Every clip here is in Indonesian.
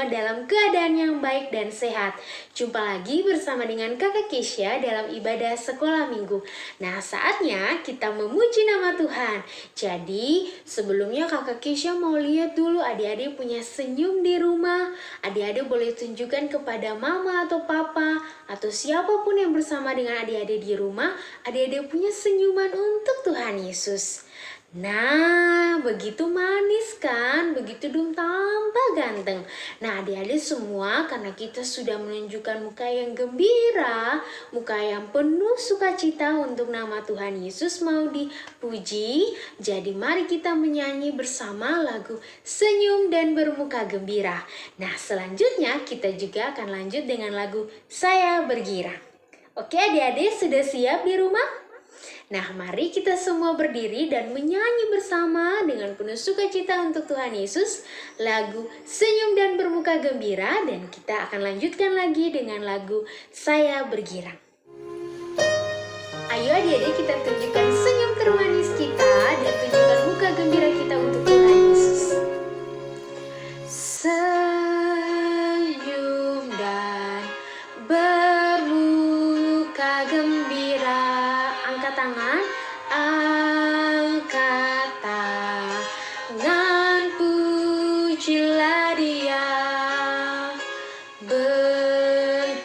dalam keadaan yang baik dan sehat. Jumpa lagi bersama dengan Kakak Kesha dalam ibadah sekolah minggu. Nah, saatnya kita memuji nama Tuhan. Jadi, sebelumnya Kakak Kesha mau lihat dulu adik-adik punya senyum di rumah. Adik-adik boleh tunjukkan kepada mama atau papa atau siapapun yang bersama dengan adik-adik di rumah, adik-adik punya senyuman untuk Tuhan Yesus. Nah, begitu manis kan? Begitu dong tampak ganteng. Nah, adik-adik semua, karena kita sudah menunjukkan muka yang gembira, muka yang penuh sukacita untuk nama Tuhan Yesus mau dipuji. Jadi mari kita menyanyi bersama lagu Senyum dan Bermuka Gembira. Nah, selanjutnya kita juga akan lanjut dengan lagu Saya Bergirang. Oke adik-adik, sudah siap di rumah? Nah, mari kita semua berdiri dan menyanyi bersama dengan penuh sukacita untuk Tuhan Yesus lagu Senyum dan Bermuka Gembira, dan kita akan lanjutkan lagi dengan lagu Saya Bergirang. Ayo adik-adik, kita tunjukkan senyum termanis kita dan tunjukkan muka gembira kita untuk Tuhan Yesus. Senyum dan bermuka gembira. Angkat tangan, angkat tangan, pujilah Dia, berjabat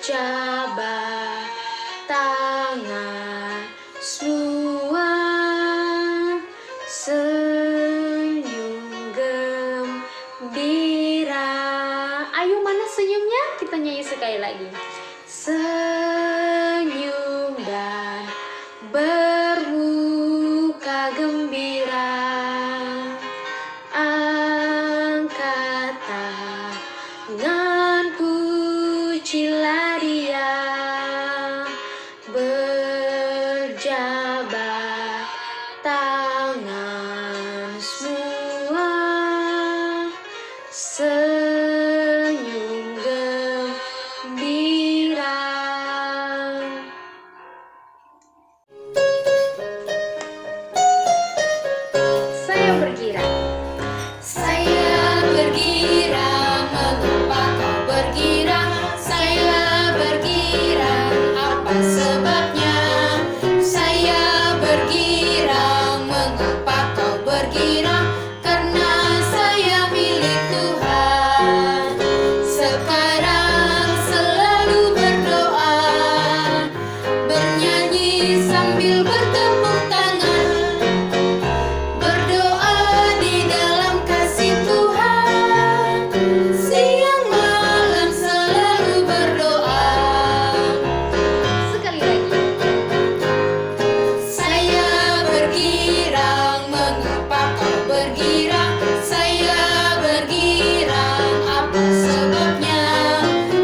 tangan semua, senyum gembira. Ayo, mana senyumnya? Kita nyanyi sekali lagi. Senyum dan bermuka gembira, angkat tangan, pujilah Dia, berjabat tangan semua, senyum gembira. Saya bergirang. Saya bergirang, mengapa kau bergirang? Saya bergirang, apa sebabnya? Saya bergirang, mengapa kau bergirang? Karena saya milik Tuhan. Sekarang selalu berdoa, bernyanyi sambil bertepuk tangan. Berdoa di dalam kasih Tuhan, siang malam selalu berdoa. Sekali lagi. Saya bergirang, mengapa kau bergirang? Saya bergirang, apa sebabnya?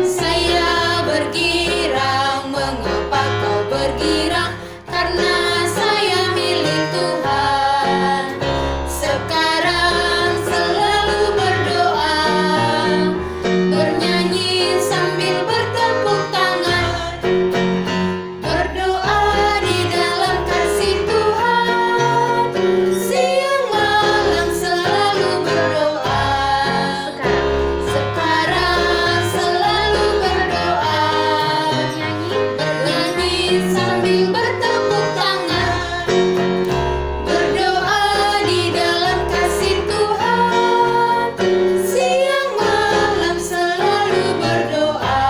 Saya bergirang, mengapa kau bergirang? Karena saya milik Tuhan. Sekarang selalu berdoa, bernyanyi sambil bertepuk tangan. Berdoa di dalam kasih Tuhan, siang malam selalu berdoa. Sekarang selalu berdoa, bernyanyi sambil bertepuk tangan. Berdoa di dalam kasih Tuhan, siang malam selalu berdoa.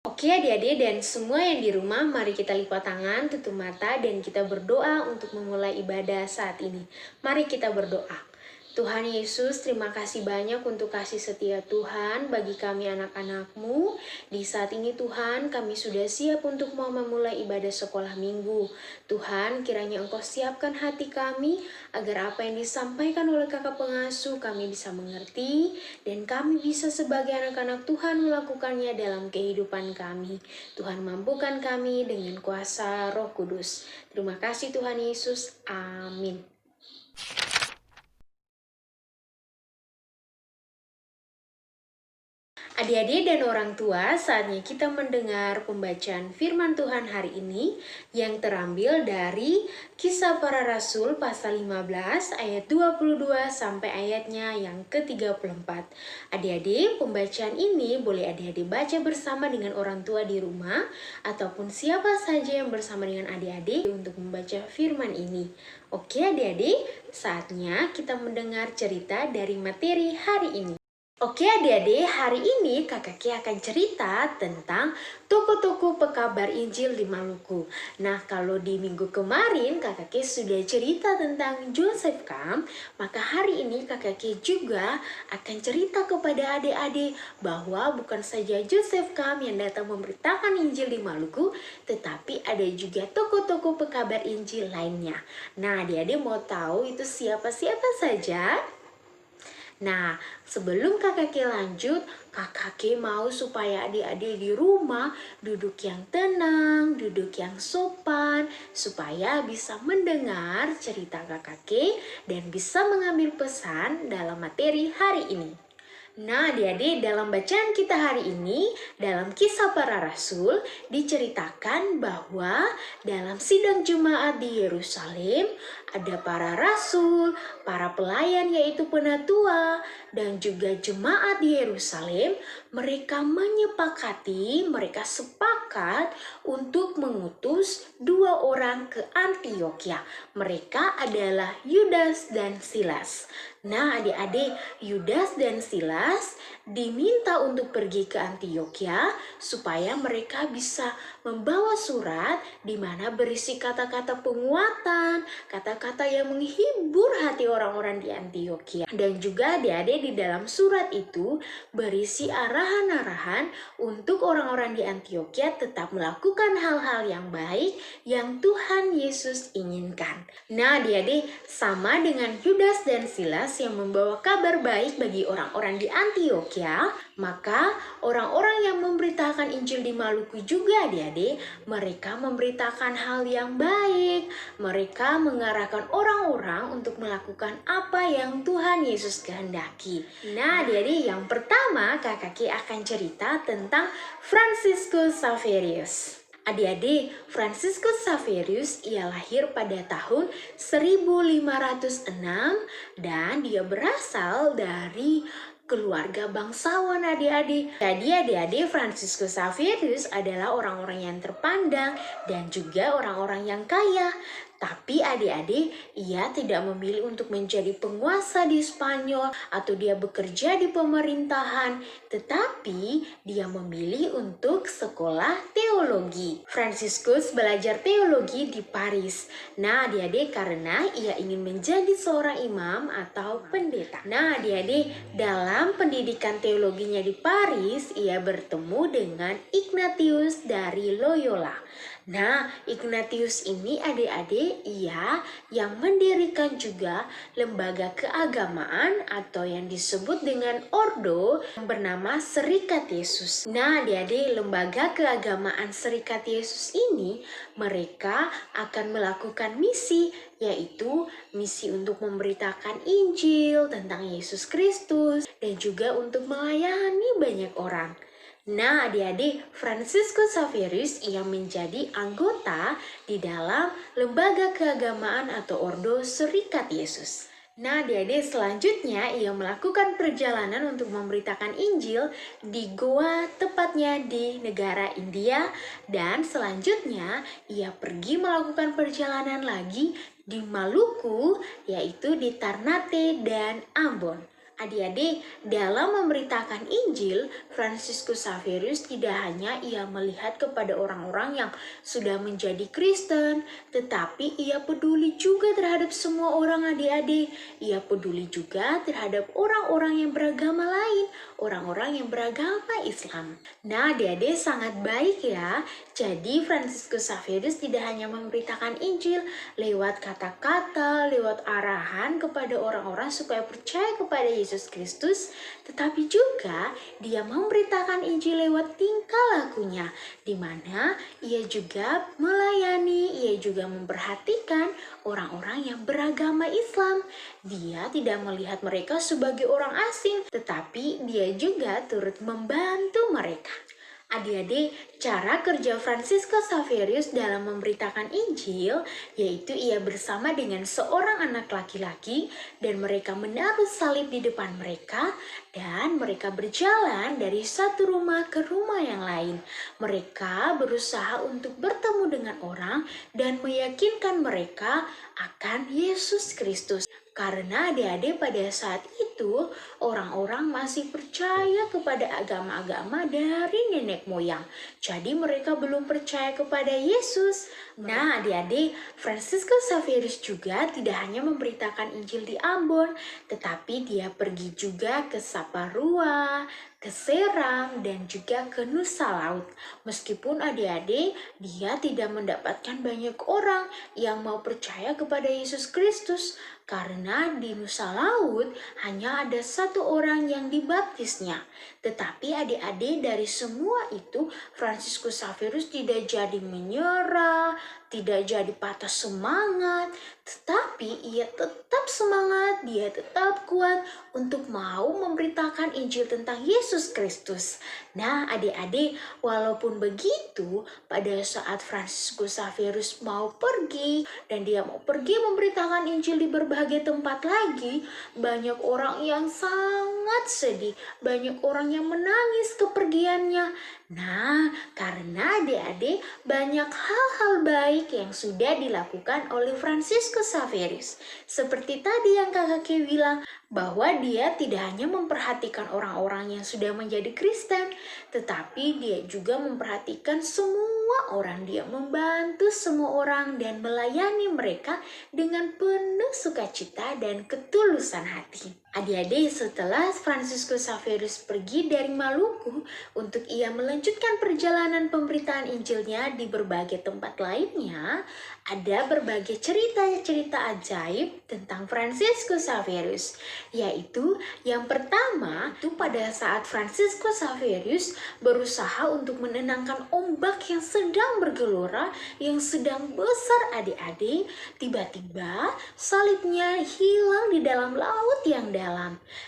Oke adik-adik dan semua yang di rumah, mari kita lipat tangan, tutup mata, dan kita berdoa untuk memulai ibadah saat ini. Mari kita berdoa. Tuhan Yesus, terima kasih banyak untuk kasih setia Tuhan bagi kami anak-anak-Mu. Di saat ini Tuhan, kami sudah siap untuk mau memulai ibadah sekolah minggu. Tuhan, kiranya Engkau siapkan hati kami agar apa yang disampaikan oleh kakak pengasuh kami bisa mengerti dan kami bisa sebagai anak-anak Tuhan melakukannya dalam kehidupan kami. Tuhan, mampukan kami dengan kuasa Roh Kudus. Terima kasih Tuhan Yesus. Amin. Adik-adik dan orang tua, saatnya kita mendengar pembacaan firman Tuhan hari ini yang terambil dari Kisah Para Rasul pasal 15 ayat 22 sampai ayatnya yang ke-34. Adik-adik, pembacaan ini boleh adik-adik baca bersama dengan orang tua di rumah ataupun siapa saja yang bersama dengan adik-adik untuk membaca firman ini. Oke adik-adik, saatnya kita mendengar cerita dari materi hari ini. Oke adik-adik, hari ini Kakak Ki akan cerita tentang toko-toko pekabar Injil di Maluku. Nah, kalau di minggu kemarin Kakak Ki sudah cerita tentang Joseph Kam, maka hari ini Kakak Ki juga akan cerita kepada adik-adik bahwa bukan saja Joseph Kam yang datang memberitakan Injil di Maluku, tetapi ada juga toko-toko pekabar Injil lainnya. Nah, adik-adik mau tahu itu siapa-siapa saja? Nah, sebelum Kakak Ki lanjut, Kakak Ki mau supaya adik-adik di rumah duduk yang tenang, duduk yang sopan, supaya bisa mendengar cerita Kakak Ki dan bisa mengambil pesan dalam materi hari ini. Nah, adik-adik, dalam bacaan kita hari ini, dalam Kisah Para Rasul, diceritakan bahwa dalam sidang Jumat di Yerusalem, ada para rasul, para pelayan yaitu penatua, dan juga jemaat di Yerusalem. Mereka mereka sepakat untuk mengutus 2 orang ke Antiokhia. Mereka adalah Yudas dan Silas. Nah, adik-adik, Yudas dan Silas diminta untuk pergi ke Antiokhia supaya mereka bisa membawa surat di mana berisi kata-kata penguatan, kata-kata yang menghibur hati orang-orang di Antiokhia. Dan juga adik-adik, di dalam surat itu berisi arahan-arahan untuk orang-orang di Antiokhia tetap melakukan hal-hal yang baik yang Tuhan Yesus inginkan. Nah, adik-adik, sama dengan Yudas dan Silas yang membawa kabar baik bagi orang-orang di Antiokhia, maka orang-orang yang memberitakan Injil di Maluku juga adik-adik, mereka memberitakan hal yang baik. Mereka mengarahkan orang-orang untuk melakukan apa yang Tuhan Yesus kehendaki. Nah adik-adik, yang pertama Kakak Ki akan cerita tentang Franciscus Xaverius. Adik-adik, Franciscus Xaverius ia lahir pada tahun 1506 dan dia berasal dari keluarga bangsawan adik-adik. Jadi adik-adik, Franciscus Xaverius adalah orang-orang yang terpandang dan juga orang-orang yang kaya. Tapi adik-adik, ia tidak memilih untuk menjadi penguasa di Spanyol atau dia bekerja di pemerintahan, tetapi dia memilih untuk sekolah teologi. Franciscus belajar teologi di Paris. Nah adik-adik, karena ia ingin menjadi seorang imam atau pendeta. Nah adik-adik, dalam pendidikan teologinya di Paris, ia bertemu dengan Ignatius dari Loyola. Nah, Ignatius ini adik-adik, ia yang mendirikan juga lembaga keagamaan atau yang disebut dengan ordo yang bernama Serikat Yesus. Nah, adik-adik, lembaga keagamaan Serikat Yesus ini mereka akan melakukan misi, yaitu misi untuk memberitakan Injil tentang Yesus Kristus dan juga untuk melayani banyak orang. Nah adik-adik, Franciscus Xaverius ia menjadi anggota di dalam lembaga keagamaan atau ordo Serikat Yesus. Nah adik-adik, selanjutnya ia melakukan perjalanan untuk memberitakan Injil di Goa, tepatnya di negara India. Dan selanjutnya ia pergi melakukan perjalanan lagi di Maluku, yaitu di Ternate dan Ambon. Adik-adik, dalam memberitakan Injil, Franciscus Xaverius tidak hanya ia melihat kepada orang-orang yang sudah menjadi Kristen, tetapi ia peduli juga terhadap semua orang adik-adik. Ia peduli juga terhadap orang-orang yang beragama lain, orang-orang yang beragama Islam. Nah, adik-adik sangat baik ya. Jadi Franciscus Xaverius tidak hanya memberitakan Injil lewat kata-kata, lewat arahan kepada orang-orang supaya percaya kepada Yesus Yesus Kristus, tetapi juga dia memberitakan Injil lewat tingkah lakunya, di mana ia juga melayani, ia juga memperhatikan orang-orang yang beragama Islam. Dia tidak melihat mereka sebagai orang asing, tetapi dia juga turut membantu mereka. Adik-adik, cara kerja Franciscus Xaverius dalam memberitakan Injil, yaitu ia bersama dengan seorang anak laki-laki dan mereka menaruh salib di depan mereka dan mereka berjalan dari satu rumah ke rumah yang lain. Mereka berusaha untuk bertemu dengan orang dan meyakinkan mereka akan Yesus Kristus. Karena adik-adik pada saat itu orang-orang masih percaya kepada agama-agama dari nenek moyang. Jadi mereka belum percaya kepada Yesus. Nah adik-adik, Franciscus Xaverius juga tidak hanya memberitakan Injil di Ambon, tetapi dia pergi juga ke Saparua, ke Serang, dan juga ke Nusa Laut. Meskipun adik-adik, dia tidak mendapatkan banyak orang yang mau percaya kepada Yesus Kristus, karena di Nusa Laut hanya ada satu orang yang dibaptisnya. Tetapi adik-adik, dari semua itu Franciscus Xaverius tidak jadi menyerah, tidak jadi patah semangat, tetapi ia tetap semangat, dia tetap kuat untuk mau memberitakan Injil tentang Yesus Kristus. Nah adik-adik, walaupun begitu, pada saat Franciscus Xaverius mau pergi dan dia mau pergi memberitakan Injil di berbagai tempat lagi, banyak orang yang sangat sedih, banyak orang yang menangis kepergiannya. Nah, karena adik-adik banyak hal-hal baik yang sudah dilakukan oleh Franciscus Xaverius. Seperti tadi yang kakak Kay bilang, bahwa dia tidak hanya memperhatikan orang-orang yang sudah menjadi Kristen, tetapi dia juga memperhatikan semua orang. Dia membantu semua orang dan melayani mereka dengan penuh sukacita dan ketulusan hati. Adik-adik, setelah Franciscus Xaverius pergi dari Maluku untuk ia melanjutkan perjalanan pemberitaan Injilnya di berbagai tempat lainnya, ada berbagai cerita-cerita ajaib tentang Franciscus Xaverius. Yaitu yang pertama, itu pada saat Franciscus Xaverius berusaha untuk menenangkan ombak yang sedang bergelora, yang sedang besar adik-adik, tiba-tiba salibnya hilang di dalam laut yang dalam.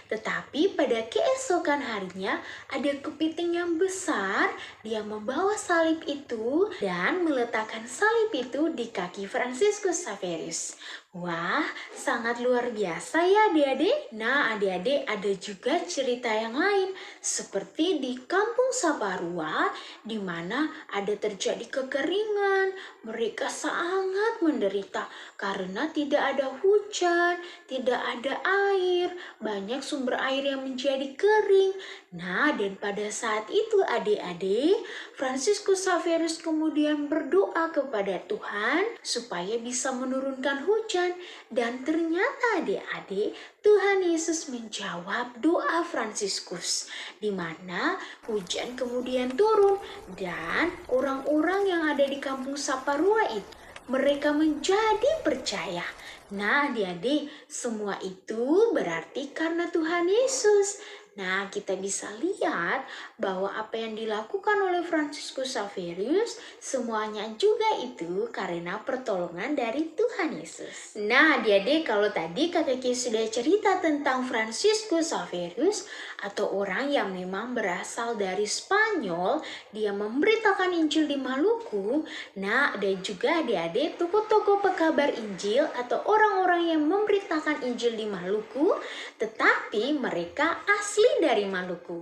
Tetapi pada keesokan harinya ada kepiting yang besar, dia membawa salib itu dan meletakkan salib itu di kaki Franciscus Xaverius. Wah, sangat luar biasa ya adik-adik. Nah adik-adik, ada juga cerita yang lain seperti di Kampung Saparua, di mana ada terjadi kekeringan. Mereka sangat menderita karena tidak ada hujan, tidak ada air, banyak sumber air yang menjadi kering. Nah, dan pada saat itu adik-adik, Franciscus Xaverius kemudian berdoa kepada Tuhan supaya bisa menurunkan hujan. Dan ternyata adik-adik, Tuhan Yesus menjawab doa Franciscus, di mana hujan kemudian turun dan orang-orang yang ada di Kampung Saparua itu mereka menjadi percaya. Nah adik-adik, semua itu berarti karena Tuhan Yesus. Nah, kita bisa lihat bahwa apa yang dilakukan oleh Franciscus Xaverius semuanya juga itu karena pertolongan dari Tuhan Yesus. Nah, adik-adik, kalau tadi kakak Kay sudah cerita tentang Franciscus Xaverius atau orang yang memang berasal dari Spanyol, dia memberitakan Injil di Maluku. Nah, ada juga adik-adik toko-toko pekabar Injil atau orang-orang yang memberitakan Injil di Maluku, tetapi mereka asli dari Maluku.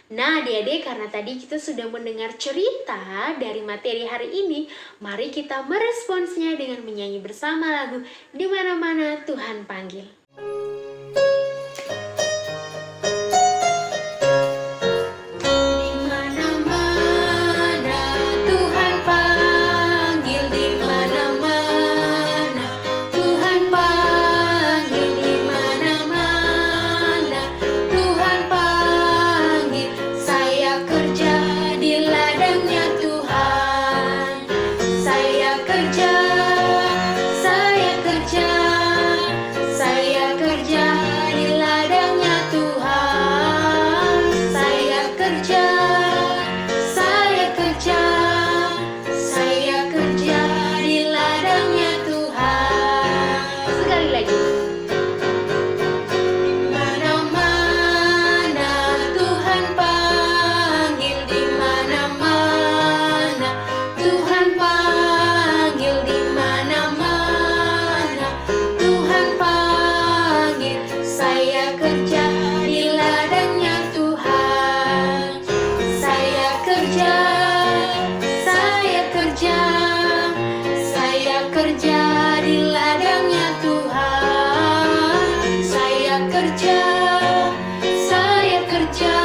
Nah adik-adik, karena tadi kita sudah mendengar cerita dari materi hari ini, mari kita meresponsnya dengan menyanyi bersama lagu Di Mana-Mana Tuhan Panggil. Di ladang kerja, saya kerja, saya kerja di ladangnya Tuhan. Saya kerja, saya kerja,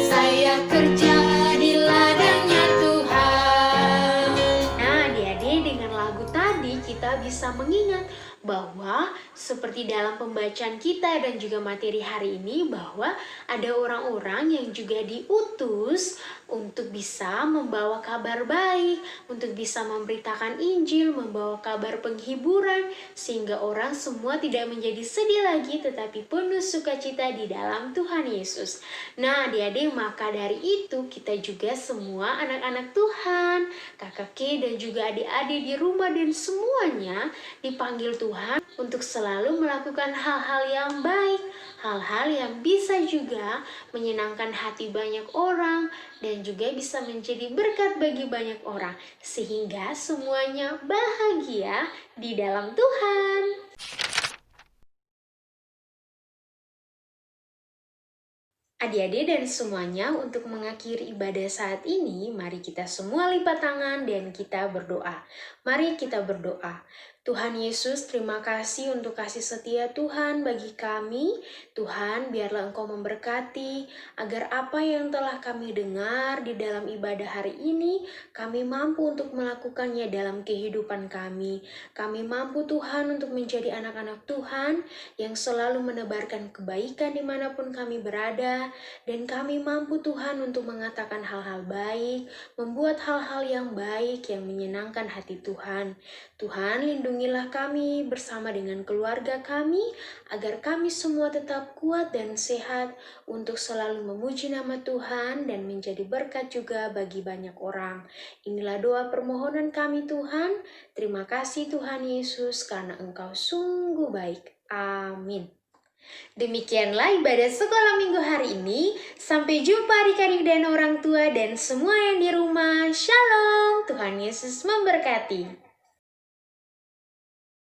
saya kerja di ladangnya Tuhan. Nah, adik-adik, dengan lagu tadi kita bisa mengingat bahwa seperti dalam pembacaan kita dan juga materi hari ini, bahwa ada orang-orang yang juga diutus untuk bisa membawa kabar baik, untuk bisa memberitakan Injil, membawa kabar penghiburan, sehingga orang semua tidak menjadi sedih lagi tetapi penuh sukacita di dalam Tuhan Yesus. Nah, adik-adik, maka dari itu kita juga semua anak-anak Tuhan, kakak K dan juga adik-adik di rumah dan semuanya dipanggil Tuhan untuk selalu melakukan hal-hal yang baik, hal-hal yang bisa juga menyenangkan hati banyak orang dan juga bisa menjadi berkat bagi banyak orang, sehingga semuanya bahagia di dalam Tuhan. Adik-adik dan semuanya, untuk mengakhiri ibadah saat ini, mari kita semua lipat tangan dan kita berdoa. Mari kita berdoa. Tuhan Yesus, terima kasih untuk kasih setia Tuhan bagi kami. Tuhan, biarlah Engkau memberkati agar apa yang telah kami dengar di dalam ibadah hari ini, kami mampu untuk melakukannya dalam kehidupan kami. Kami mampu Tuhan untuk menjadi anak-anak Tuhan yang selalu menebarkan kebaikan dimanapun kami berada, dan kami mampu Tuhan untuk mengatakan hal-hal baik, membuat hal-hal yang baik yang menyenangkan hati Tuhan. Tuhan, lindungilah kami bersama dengan keluarga kami, agar kami semua tetap kuat dan sehat untuk selalu memuji nama Tuhan dan menjadi berkat juga bagi banyak orang. Inilah doa permohonan kami Tuhan. Terima kasih Tuhan Yesus, karena Engkau sungguh baik. Amin. Demikianlah ibadah sekolah minggu hari ini. Sampai jumpa adik-adik dan orang tua dan semua yang di rumah. Shalom, Tuhan Yesus memberkati.